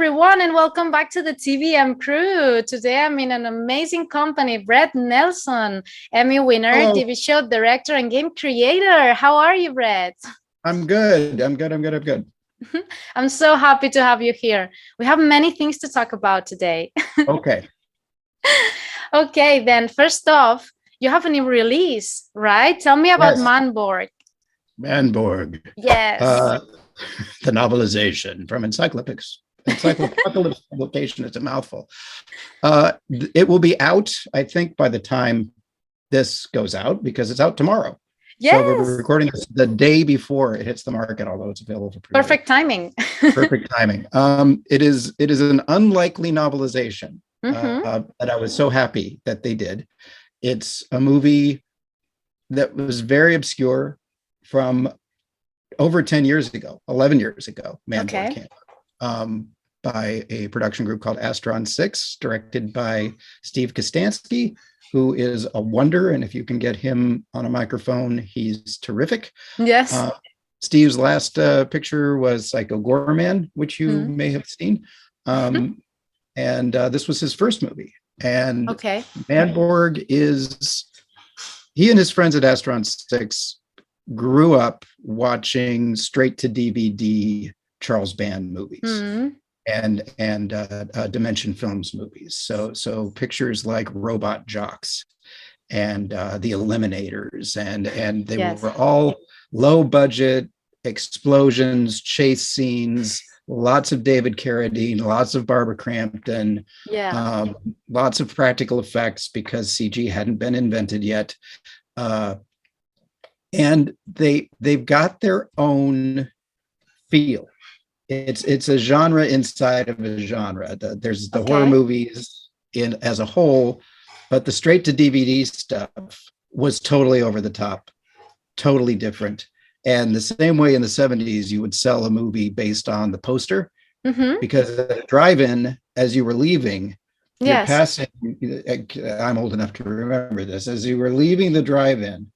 everyone, and welcome back to the TBM crew. Today I'm in an amazing company, Bret Nelson, Emmy winner, Hello. TV show director, and game creator. How are you, Bret? I'm good. I'm good. I'm so happy to have you here. We have many things to talk about today. Okay. Okay, then first off, you have a new release, right? Tell me about Yes. MANBORG. MANBORG. Yes. The novelization from Encyclopocalypse publication. It's a mouthful. It will be out, I think, by the time this goes out, because it's out tomorrow. Yes. So we're recording this the day before it hits the market, although it's available for pre-order. Perfect timing. Perfect timing. It is an unlikely novelization that I was so happy that they did. It's a movie that was very obscure from over 10 years ago, 11 years ago. MANBORG came out, by a production group called Astron 6, directed by Steve Kostanski, who is a wonder. And if you can get him on a microphone, he's terrific. Yes. Steve's last picture was Psycho Gorman, which you may have seen. And this was his first movie. And MANBORG he and his friends at Astron 6 grew up watching straight to DVD Charles Band movies and Dimension Films movies. So pictures like Robot Jocks and The Eliminators, and they were all low budget explosions, chase scenes, lots of David Carradine, lots of Barbara Crampton, lots of practical effects because CG hadn't been invented yet. And they've got their own feel. It's a genre inside of a genre. There's the horror movies as a whole, but the straight to DVD stuff was totally over the top, totally different. And the same way in the 70s, you would sell a movie based on the poster, because at a drive-in, as you were leaving, you're passing, I'm old enough to remember this, as you were leaving the drive-in,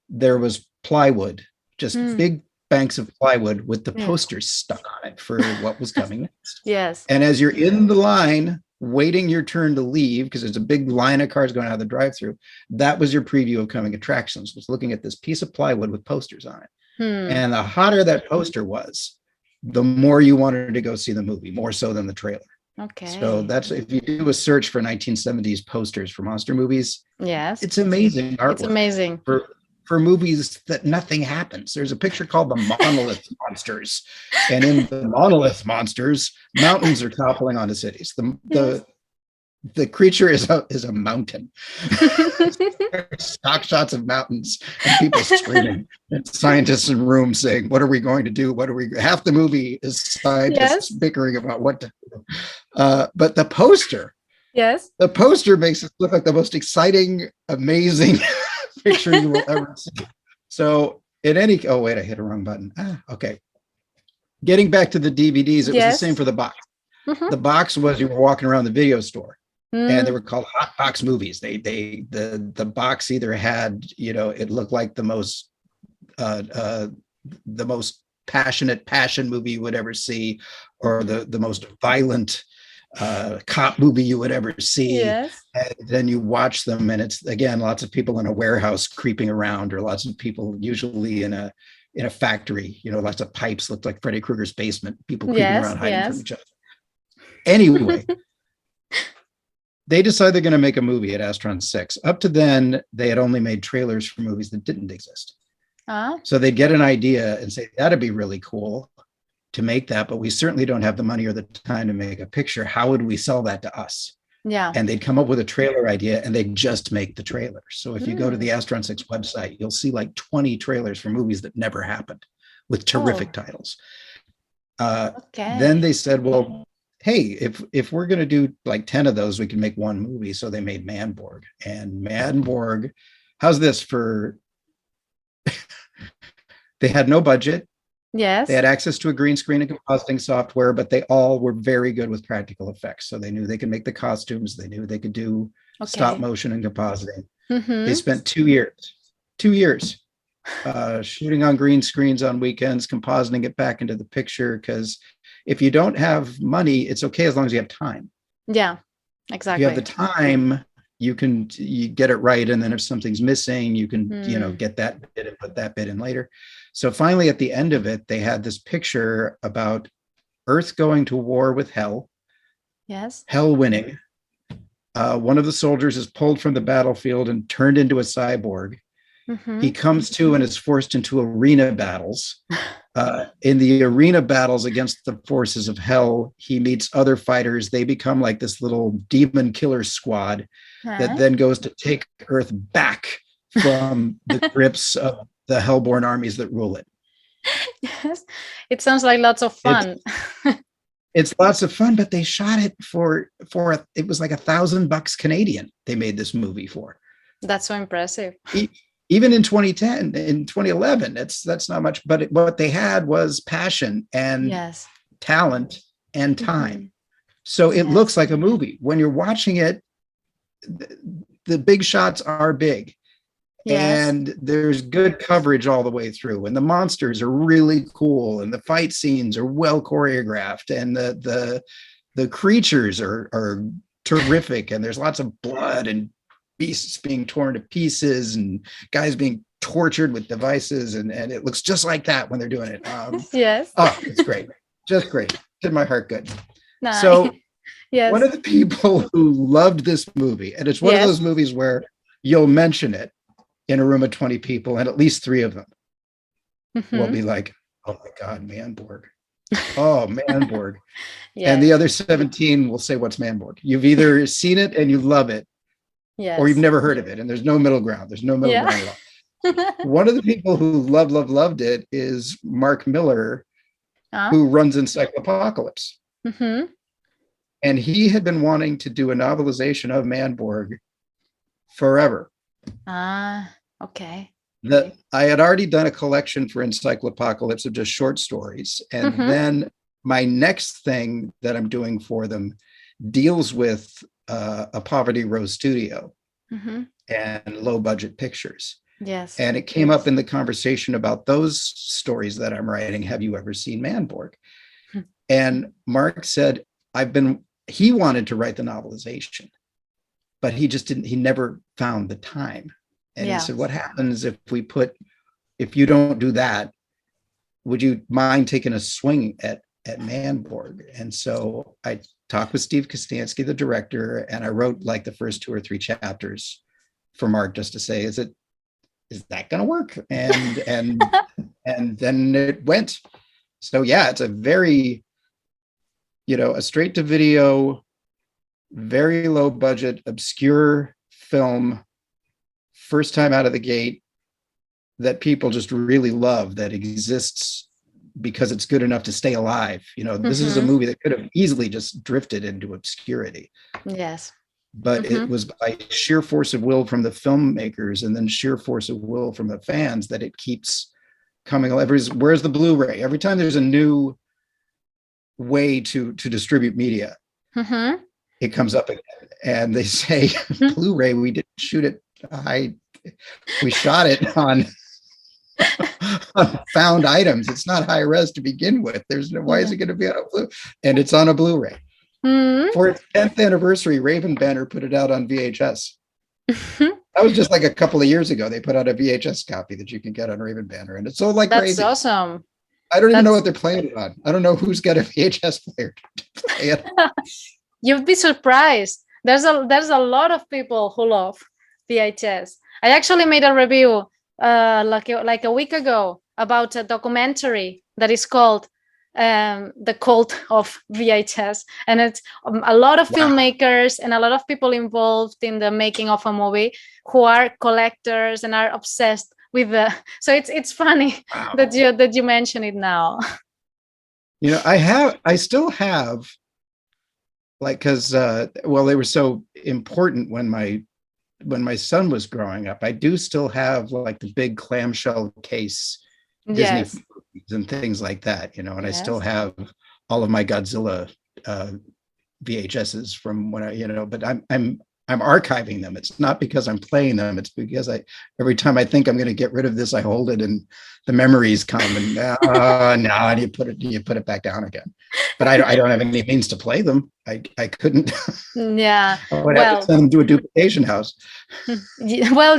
there was plywood, just big banks of plywood with the posters stuck on it for what was coming next. Yes. And as you're in the line, waiting your turn to leave, because there's a big line of cars going out of the drive-through, that was your preview of coming attractions, was looking at this piece of plywood with posters on it. And the hotter that poster was, the more you wanted to go see the movie, more so than the trailer. Okay. So that's, if you do a search for 1970s posters for monster movies, it's amazing artwork. It's amazing. For movies that nothing happens. There's a picture called The Monolith Monsters. And in The Monolith Monsters, mountains are toppling onto cities. The creature is a mountain. Stock shots of mountains and people screaming, and scientists in rooms saying, what are we going to do? Half the movie is scientists bickering about what to do. But the poster makes it look like the most exciting, amazing picture you will ever see. So I hit a wrong button. Okay. Getting back to the DVDs, it was the same for the box. The box was, you were walking around the video store, and they were called hot box movies. The box either had, it looked like the most passionate passion movie you would ever see, or the most violent cop movie you would ever see. And then you watch them, and it's, again, lots of people in a warehouse creeping around, or lots of people usually in a factory, lots of pipes, looked like Freddy Krueger's basement, people creeping around hiding from each other. Anyway, they decided they're going to make a movie at Astron 6. Up to then, they had only made trailers for movies that didn't exist. So they'd get an idea and say, that'd be really cool to make that, but we certainly don't have the money or the time to make a picture. How would we sell that to us? And they'd come up with a trailer idea, and they'd just make the trailer. So if you go to the Astron 6 website, you'll see like 20 trailers for movies that never happened, with terrific titles. Then they said, well, hey, if we're going to do like 10 of those, we can make one movie. So they made MANBORG. And MANBORG, how's this for, they had no budget. They had access to a green screen and compositing software, but they all were very good with practical effects. So they knew they could make the costumes. They knew they could do stop motion and compositing. They spent 2 years shooting on green screens on weekends, compositing it back into the picture, because if you don't have money, it's okay as long as you have time. Yeah, exactly. If you have the time, you get it right. And then if something's missing, you can, get that bit and put that bit in later. So finally, at the end of it, they had this picture about Earth going to war with hell. Yes. Hell winning. One of the soldiers is pulled from the battlefield and turned into a cyborg. Mm-hmm. He comes to and is forced into arena battles. In the arena battles against the forces of hell, he meets other fighters. They become like this little demon killer squad that then goes to take Earth back from the grips of the hellborn armies that rule it. Yes, it sounds like lots of fun. It's lots of fun, but they shot it for it was like $1,000 Canadian. They made this movie for. That's so impressive. Even in 2010, in 2011, that's not much. But what they had was passion and talent and time. Mm-hmm. So it looks like a movie. When you're watching it, the big shots are big. Yes. And there's good coverage all the way through, and the monsters are really cool, and the fight scenes are well choreographed, and the creatures are terrific, and there's lots of blood and beasts being torn to pieces and guys being tortured with devices, and it looks just like that when they're doing it. Yes. Oh, it's great. Just great. Did my heart good. Nice. So one of the people who loved this movie, and it's one of those movies where you'll mention it in a room of 20 people, and at least 3 of them will be like, oh my God, MANBORG. Oh, MANBORG. And the other 17 will say, what's MANBORG? You've either seen it and you love it, or you've never heard of it, and there's no middle ground. There's no middle ground at all. One of the people who loved it is Mark Miller, who runs Encyclopocalypse. Mm-hmm. And he had been wanting to do a novelization of MANBORG forever. Okay. I had already done a collection for Encyclopocalypse of just short stories. And then my next thing that I'm doing for them deals with a Poverty Row studio and low budget pictures. Yes. And it came up in the conversation about those stories that I'm writing. Have you ever seen MANBORG? And Mark said, he wanted to write the novelization, but he never found the time. And he said, what happens if you don't do that, would you mind taking a swing at MANBORG? And so I talked with Steve Kostanski, the director, and I wrote like the first 2 or 3 chapters for Mark just to say, is that going to work? And then it went. So it's a very, a straight to video, very low budget, obscure film, first time out of the gate, that people just really love, that exists because it's good enough to stay alive. This is a movie that could have easily just drifted into obscurity. Yes. But it was by sheer force of will from the filmmakers, and then sheer force of will from the fans, that it keeps coming. Where's the Blu-ray? Every time there's a new way to distribute media, it comes up again, and they say, Blu-ray, we didn't shoot it high. We shot it on found items. It's not high res to begin with. Why is it going to be on a Blu? And it's on a Blu-ray. For its 10th anniversary, Raven Banner put it out on VHS. That was just like a couple of years ago. They put out a VHS copy that you can get on Raven Banner, and it's sold like crazy. That's awesome. I don't even know what they're playing it on. I don't know who's got a VHS player to play it. You'd be surprised. There's a lot of people who love VHS. I actually made a review like a week ago about a documentary that is called The Cult of VHS, and it's a lot of filmmakers and a lot of people involved in the making of a movie who are collectors and are obsessed with so it's funny that you mention it now. I still have, like, because they were so important when my son was growing up. I do still have like the big clamshell case Disney movies and things like that, and I still have all of my Godzilla VHSs from when I, but I'm I'm archiving them. It's not because I'm playing them. It's because every time I think I'm going to get rid of this, I hold it and the memories come and now you put it back down again. But I don't have any means to play them. I couldn't. Yeah. I would have to send them to a duplication house. Well,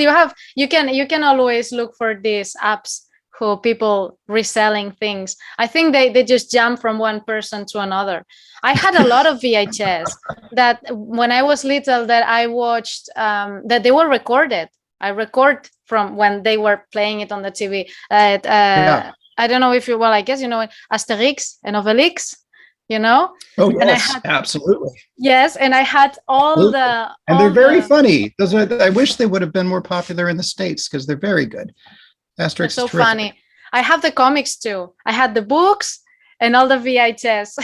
you can always look for these apps who people reselling things. I think they just jump from one person to another. I had a lot of VHS that when I was little that I watched that they were recorded. I record from when they were playing it on the TV. I don't know if you, well, I guess you know Asterix and Obelix, you know? Oh yes, absolutely. Yes, and I had and they're very funny. I wish they would have been more popular in the States because they're very good. Asterix is so funny. I have the comics too. I had the books and all the VHS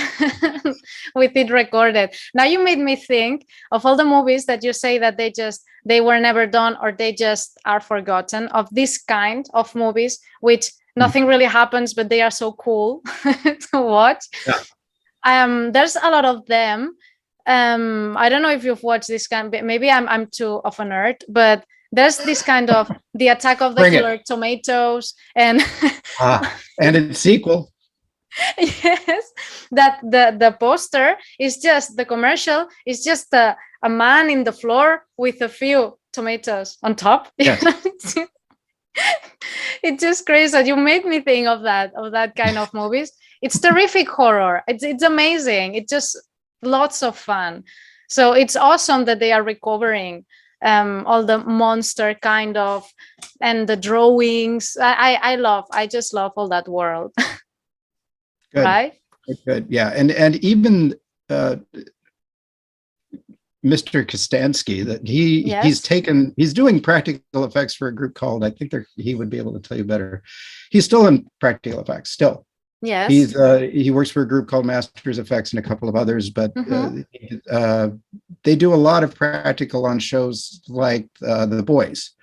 with it recorded. Now you made me think of all the movies that you say that they were never done or they just are forgotten, of this kind of movies which nothing really happens but they are so cool to watch. Yeah. There's a lot of them. I don't know if you've watched this kind. Maybe I'm too of a nerd, but there's this kind of the Attack of the Killer Tomatoes and and its sequel. Yes, that the poster is just the commercial is just a man in the floor with a few tomatoes on top. Yes. It's just crazy. You made me think of that kind of movies. It's terrific horror. It's amazing. It's just lots of fun. So it's awesome that they are recovering all the monster kind of and the drawings. I just love all that world. Good. Right? Good. Yeah. And even Mr. Kostansky, that he's doing practical effects for a group called, I think he would be able to tell you better. He's still in practical effects still. Yes. He works for a group called Masters Effects and a couple of others, but they do a lot of practical on shows like The Boys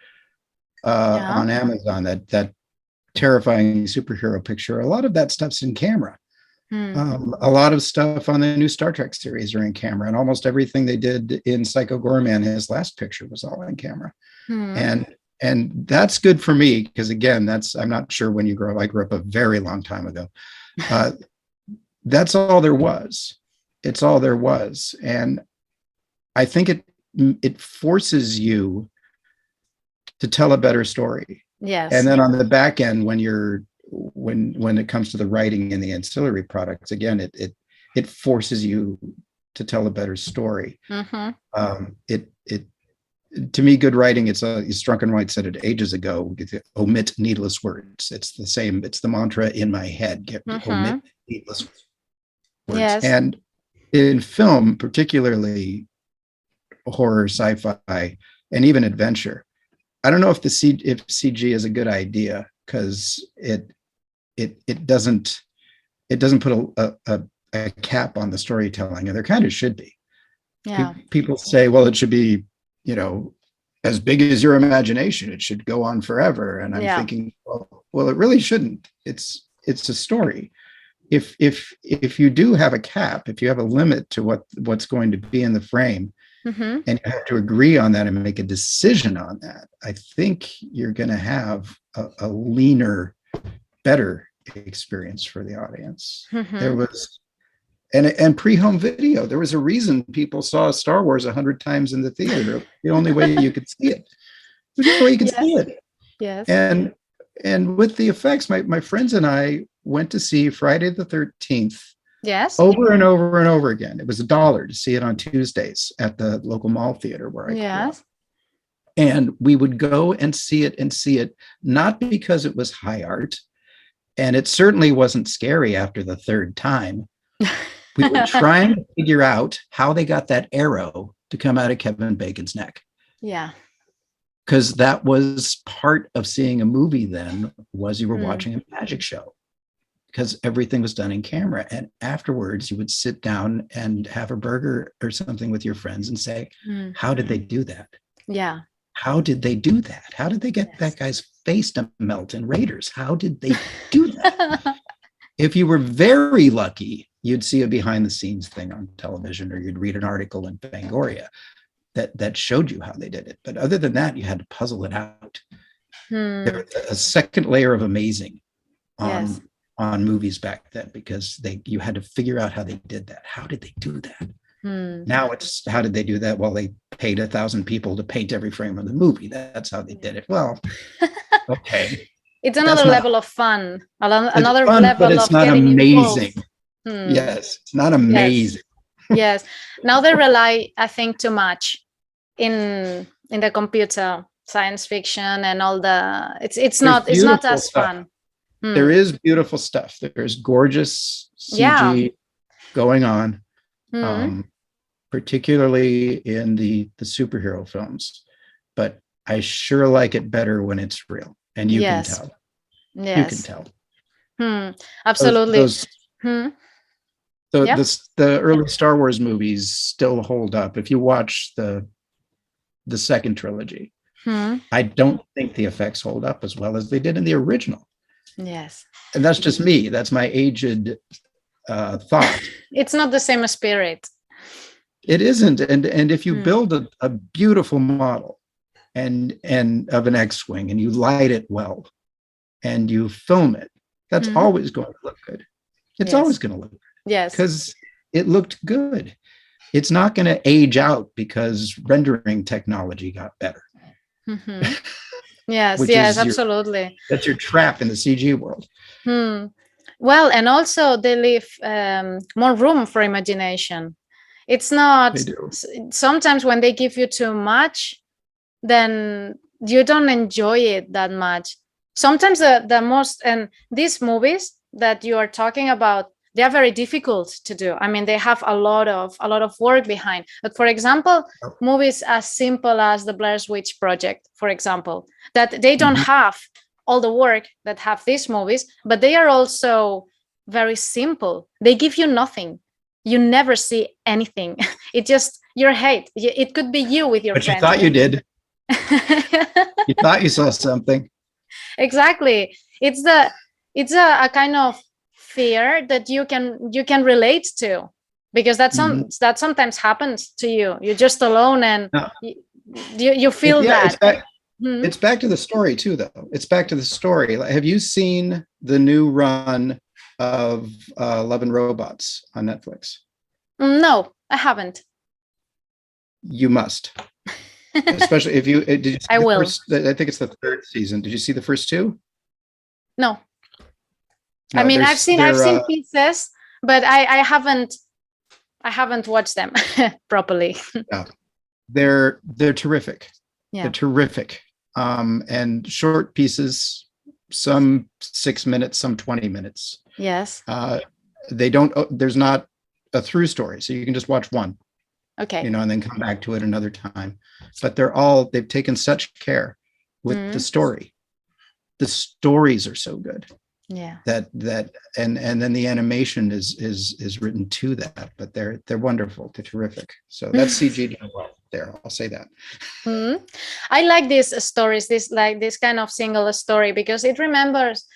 on Amazon, that terrifying superhero picture. A lot of that stuff's in camera. A lot of stuff on the new Star Trek series are in camera, and almost everything they did in Psycho Goreman, his last picture, was all in camera. And that's good for me because, again, I'm not sure when you grow up. I grew up a very long time ago. That's all there was. It's all there was. And I think it forces you to tell a better story. Yes. And then on the back end, when it comes to the writing and the ancillary products, again, it forces you to tell a better story. To me, good writing, Strunk White said it ages ago, omit needless words. It's the same. It's the mantra in my head. Omit needless words. Yes. And in film, particularly horror, sci-fi, and even adventure, I don't know if CG is a good idea because it doesn't put a cap on the storytelling, and there kind of should be. Yeah. People say, well, it should be, as big as your imagination. It should go on forever. And I'm thinking, well, it really shouldn't. It's a story. If you do have a cap, if you have a limit to what's going to be in the frame, and you have to agree on that and make a decision on that, I think you're going to have a leaner, better experience for the audience. There was, and pre-home video, there was a reason people saw Star Wars 100 times in the theater. The only way you could see it. It was the only way you could see it. Yes. And with the effects, my friends and I went to see Friday the 13th. Yes. Over and over and over again. It was $1 to see it on Tuesdays at the local mall theater where I grew up. And we would go and see it, not because it was high art, and it certainly wasn't scary after the third time. We were trying to figure out how they got that arrow to come out of Kevin Bacon's neck. Yeah. Because that was part of seeing a movie then, was you were watching a magic show. Because everything was done in camera. And afterwards, you would sit down and have a burger or something with your friends and say, how did they do that? Yeah. How did they do that? How did they get that guy's face to melt in Raiders? How did they do that? If you were very lucky, you'd see a behind the scenes thing on television, or you'd read an article in Fangoria. that showed you how they did it. But other than that, you had to puzzle it out. There was a second layer of amazing on movies back then, because you had to figure out how they did that. How did they do that? Now it's, how did they do that? Well, they paid 1,000 people to paint every frame of the movie. That's how they did it. Well, okay. It's another level of fun. Another fun, level but it's of not getting amazing. involved. Yes, it's not amazing. Yes. Now they rely, I think, too much in the computer science fiction and all the. It's not as fun. There is beautiful stuff. There's gorgeous CG going on. Particularly in the superhero films, but I sure like it better when it's real, and you can tell. You can tell. Absolutely. The early Star Wars movies still hold up. If you watch the second trilogy, I don't think the effects hold up as well as they did in the original. Yes. And that's just me. That's my aged thought. It's not the same spirit. It isn't. And if you build a beautiful model and of an X-Wing, and you light it well and you film it, that's always going to look good. It's always going to look good. Yes. Because it looked good. It's not going to age out because rendering technology got better. Yes, absolutely. That's your trap in the CG world. Well, and also they leave more room for imagination. It's not, sometimes when they give you too much, then you don't enjoy it that much. Sometimes the most, and these movies that you are talking about, they are very difficult to do. I mean, they have a lot of work behind. But for example, movies as simple as the Blair Witch Project, for example, that they don't have all the work that have these movies, but they are also very simple. They give you nothing. You never see anything. It just your hate. It could be you with your friends. But you thought you did. You thought you saw something. Exactly. It's a kind of fear that you can relate to, because that sometimes happens to you. You're just alone, and you feel that. It's back to the story too, though. It's back to the story. Have you seen the new run of Love and Robots on Netflix? No, I haven't. You must, especially if you did. You see I will. I think it's the third season. Did you see the first two? No. I mean, I've seen pieces, but I haven't watched them properly. Yeah. They're terrific. Yeah. They're terrific. And short pieces, some 6 minutes, some 20 minutes. Yes. There's not a through story, so you can just watch one. Okay. And then come back to it another time. But they've taken such care with the story. The stories are so good. Yeah. That and then the animation is written to that, but they're wonderful. They're terrific. So that's CG done well there. I'll say that. I like these stories, this kind of single story, because it remembers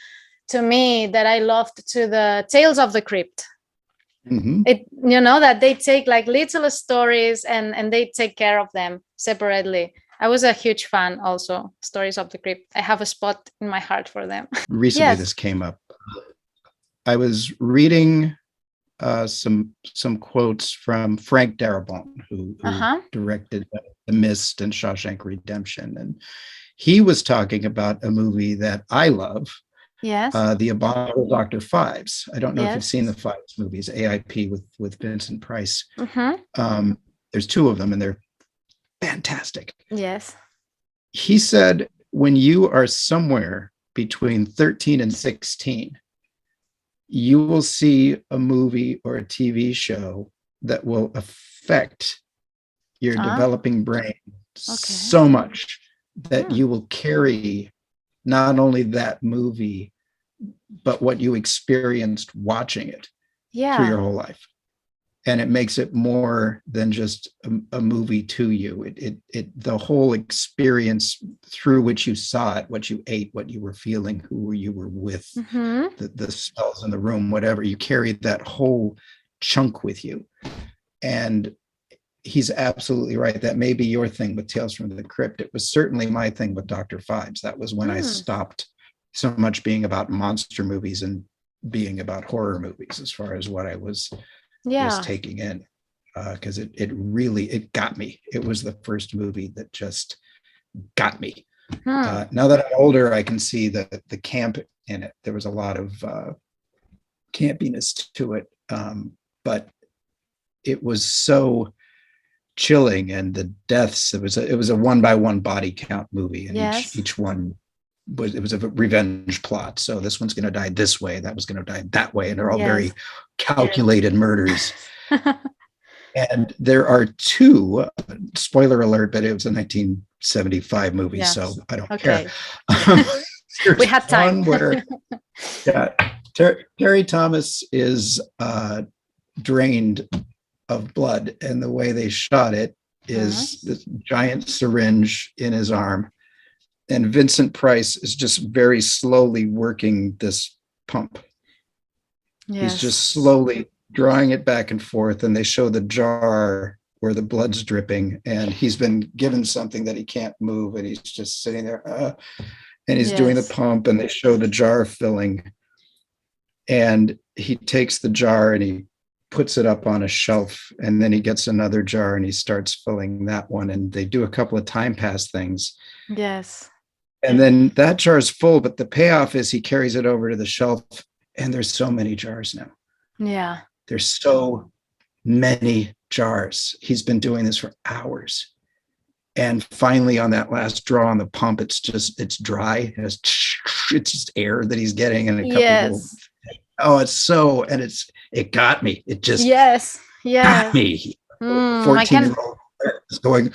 to me that I loved to the Tales of the Crypt. It that they take like little stories and they take care of them separately. I was a huge fan also, Stories of the Crypt. I have a spot in my heart for them. Recently, this came up. I was reading some quotes from Frank Darabont, who directed The Mist and Shawshank Redemption. And he was talking about a movie that I love. Yes. The Abominable Dr. Fives. I don't know if you've seen the Fives movies, AIP with Vincent Price. There's two of them, and they're fantastic. Yes. He said, when you are somewhere between 13 and 16, you will see a movie or a TV show that will affect your developing brain so much that you will carry not only that movie, but what you experienced watching it through your whole life. And it makes it more than just a movie to you. The whole experience through which you saw it, what you ate, what you were feeling, who you were with, the smells in the room, whatever, you carried that whole chunk with you. And he's absolutely right. That may be your thing with Tales from the Crypt. It was certainly my thing with Dr. Phibes. That was when I stopped so much being about monster movies and being about horror movies as far as what I was taking in. Because it really got me. It was the first movie that just got me. Now that I'm older, I can see the camp in it. There was a lot of campiness to it, but it was so chilling, and the deaths. It was a 1-by-1 body count movie, and each one was a revenge plot. So this one's going to die this way, that was going to die that way, and they're all very calculated murders. And there are two, spoiler alert, but it was a 1975 movie, so I don't care. We had time. One where Terry Thomas is drained of blood, and the way they shot it is this giant syringe in his arm, and Vincent Price is just very slowly working this pump. He's just slowly drawing it back and forth, and they show the jar where the blood's dripping, and he's been given something that he can't move, and he's just sitting there and he's doing the pump, and they show the jar filling, and he takes the jar and he puts it up on a shelf, and then he gets another jar and he starts filling that one, and they do a couple of time pass things. And then that jar is full, but the payoff is he carries it over to the shelf, and there's so many jars now. There's so many jars. He's been doing this for hours. And finally, on that last draw on the pump, it's dry. It's just air that he's getting, and a couple it got me. It just got me. 14-year-old is going,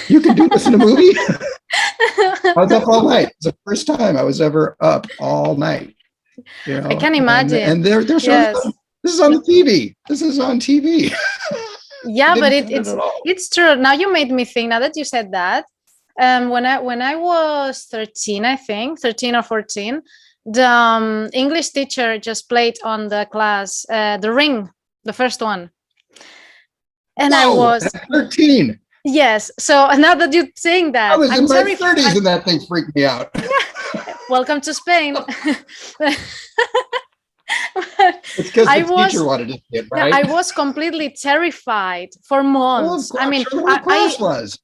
you can do this in a movie? I was up all night. It's the first time I was ever up all night. You know? I can imagine. And they're showing this is on the TV. This is on TV. Yeah, but it's true. Now you made me think. Now that you said that, when I was 13, I think 13 or 14, the English teacher just played on the class The Ring, the first one, and I was 13. Yes. So now that you're saying that, I was in my 30s and that thing freaked me out. Welcome to Spain. It's because the teacher wanted to see it, right? I was completely terrified for months. I mean,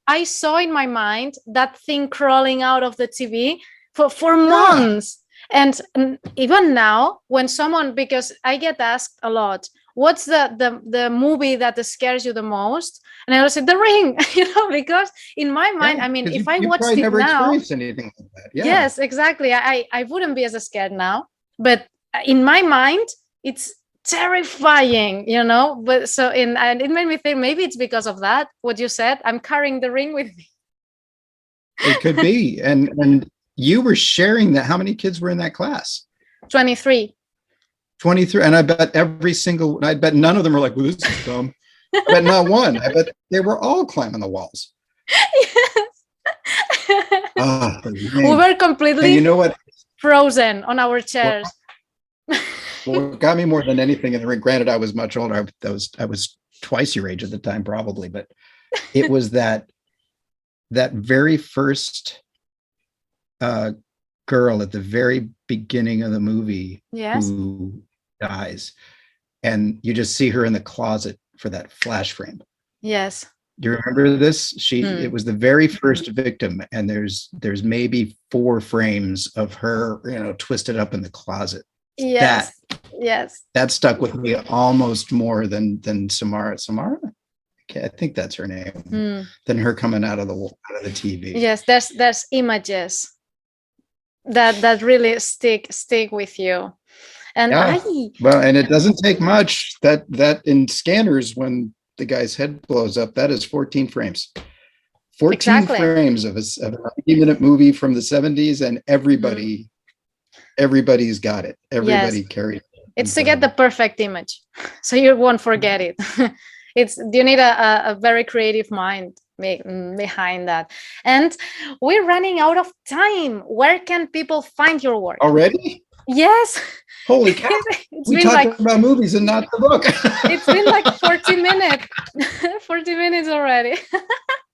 I saw in my mind that thing crawling out of the TV for months. And even now, when someone, because I get asked a lot, what's the movie that scares you the most? And I will say The Ring, because in my mind, I mean, if I watched it never now, experienced anything like that. Yes, exactly. I wouldn't be as scared now, but in my mind, it's terrifying, but and it made me think maybe it's because of that, what you said. I'm carrying The Ring with me. It could be. And you were sharing that. How many kids were in that class? 23. 23. And I bet I bet none of them were like, well, this is dumb. I bet not one. I bet they were all climbing the walls. Yes. We were completely frozen on our chairs. What got me more than anything in The Ring, granted, I was much older. I was twice your age at the time, probably, but it was that very first girl at the very beginning of the movie who dies, and you just see her in the closet for that flash frame. Yes. Do you remember this? It was the very first victim, and there's maybe 4 frames of her, twisted up in the closet. Yes. That stuck with me almost more than Samara. Okay, I think that's her name. Than her coming out of the TV. Yes, there's images that really stick with you. And and it doesn't take much. That in Scanners, when the guy's head blows up, that is 14 frames. 14 frames of a 90-minute movie from the 70s, and everybody's got it. Everybody carried it. It's to get the perfect image, so you won't forget it. You need a very creative mind behind that. And we're running out of time. Where can people find your work? Already? Yes. Holy cow. We talked about movies and not the book. It's been like 40 minutes. 40 minutes already.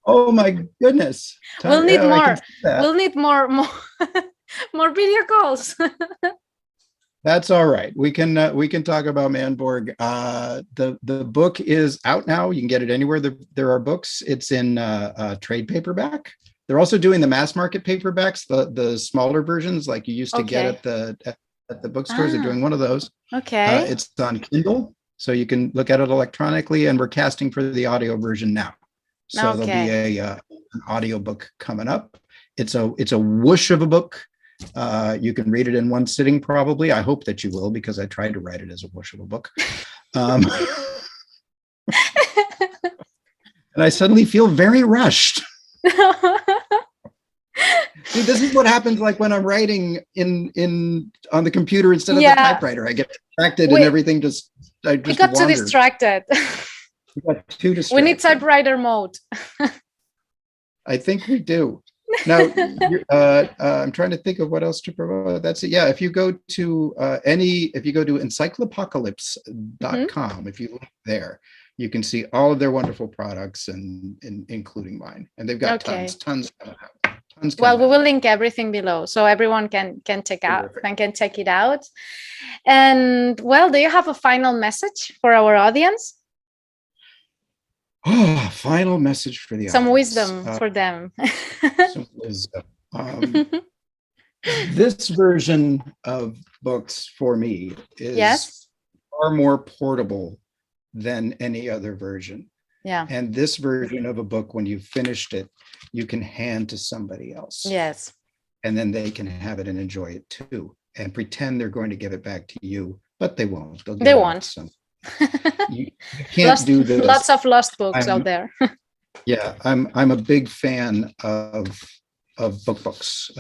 Oh my goodness. We'll need more. We'll need more more video calls. That's all right. We can talk about MANBORG. The book is out now. You can get it anywhere there are books. It's in trade paperback. They're also doing the mass market paperbacks, the smaller versions like you used to get at the bookstores. They're doing one of those. Okay. It's on Kindle, so you can look at it electronically, and we're casting for the audio version now. So there'll be an audio book coming up. It's a whoosh of a book. You can read it in one sitting, probably. I hope that you will, because I tried to write it as a whoosh of a book. And I suddenly feel very rushed. See, this is what happens like when I'm writing on the computer instead of the typewriter. I get distracted and everything just I got too distracted. We got too distracted. We need typewriter mode. I think we do. Now, I'm trying to think of what else to promote. That's it. Yeah, if you go to Encyclopocalypse.com, if you look there, you can see all of their wonderful products and including mine. And they've got tons coming out. Well, we will link everything below so everyone can check it out. And well, do you have a final message for our audience? Oh, final message for the some audience. Wisdom for them. Some wisdom. This version of books for me is far more portable than any other version. Yeah. And this version of a book, when you've finished it, you can hand to somebody else. Yes. And then they can have it and enjoy it too, and pretend they're going to give it back to you, but they won't. They won't. You can't do this. Lots of lost books out there. Yeah, I'm a big fan of books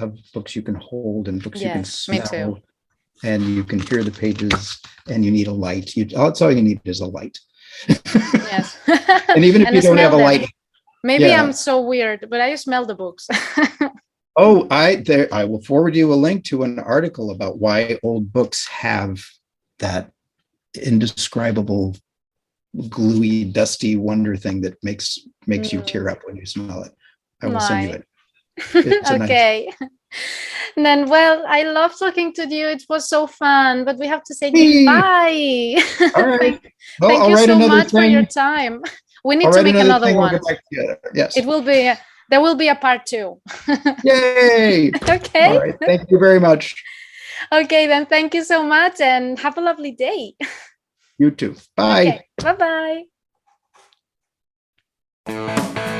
you can hold and books you can smell. Me too. And you can hear the pages, and you need a light. That's all you need is a light. Yes. And even if you don't have a light. Maybe I'm so weird, but I smell the books. Oh, I will forward you a link to an article about why old books have that indescribable, gluey, dusty wonder thing that makes you tear up when you smell it. I will send you it. Okay. And then, well, I love talking to you. It was so fun, but we have to say goodbye. All right. Thank you so much for your time. We need to make another one. Yes. It will be. There will be a part 2. Yay. Okay. All right. Thank you very much. Okay, then thank you so much and have a lovely day. You too. Bye. Okay. Bye-bye.